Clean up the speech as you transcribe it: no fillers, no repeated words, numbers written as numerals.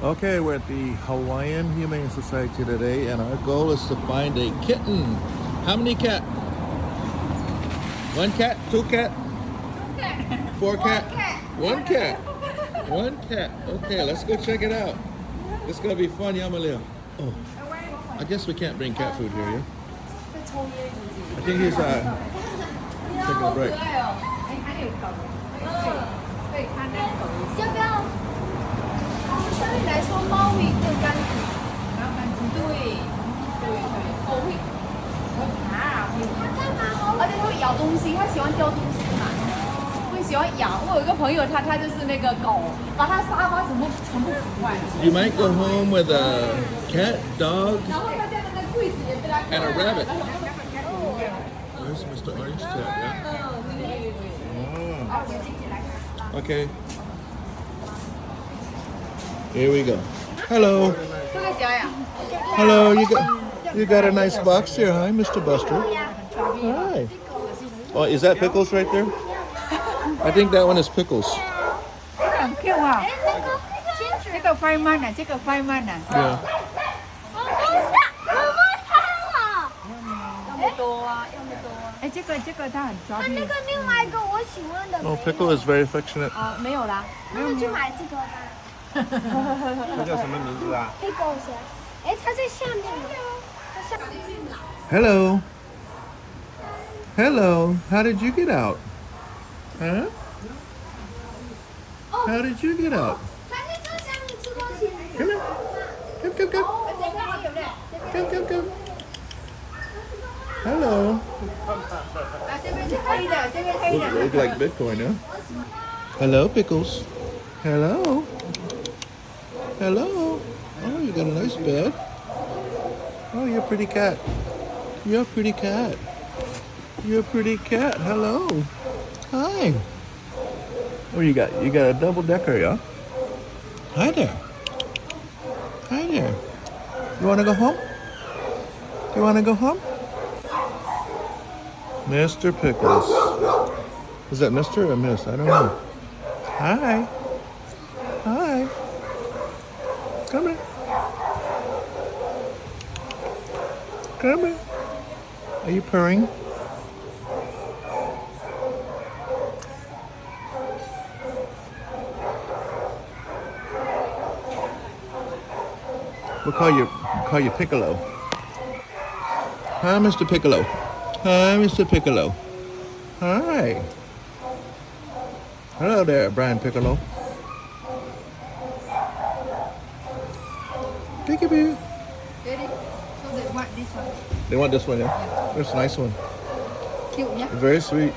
Okay, we're at the Hawaiian Humane Society today, and our goal is to find a kitten. How many cat? One cat? Two cat? Four cat? One cat. One cat. Okay, let's go check it out. It's gonna be fun, Yamalia. Oh, I guess we can't bring cat food here, yeah? I think he's taking a break. 相对来说，猫会更干净，对，狗会啊，它干嘛？而且它会咬东西，它喜欢叼东西嘛，会喜欢咬。我有一个朋友，他就是那个狗，把他沙发全部腐坏。You might go home with a cat, dog, 然后他家的那柜子也被他 and a rabbit. Where's Mr. Orange Cat? Yeah. 哦 Okay. Here we go. Hello. 这个小呀， Hello. You got a nice box here, huh, Mr. Buster? Hi. Oh, is that Pickles right there? I think that one is Pickles. 很 Q 啊。这个快慢啊，这个快慢啊。 Yeah. 哎，这个它很抓地。那个另外一个我喜欢的。 Oh, Pickle is very affectionate. 哦，没有啦，那就去买这个吧。它叫什么名字啊？黑狗鞋，哎，它在下面呢。它下面。 Hello. Hello. How did you get out? Huh? How did you get out? 它在这下面吃东西。 Come here. Come. Come. Come. Hello. 啊，这边是黑的，这边黑 Look 的。 like Bitcoin, huh? Hello, Pickles. Hello. Hello. Oh, you got a nice bed. Oh, you're a pretty cat. You're a pretty cat. You're a pretty cat. Hello. Hi. What you got? You got a double decker, yeah? Hi there. Hi there. You want to go home? You want to go home? Mr. Pickles. Is that Mr. or Miss? I don't know. Hi. Hi. Come here. Come here. Are you purring? We'll call you Piccolo. Hi, Mr. Piccolo. Hi, Mr. Piccolo. Hi. Hello there, Brian Piccolo. Peekaboo. Ready? So they want this one. They want this one, yeah? That's a nice one. Cute, yeah. Very sweet.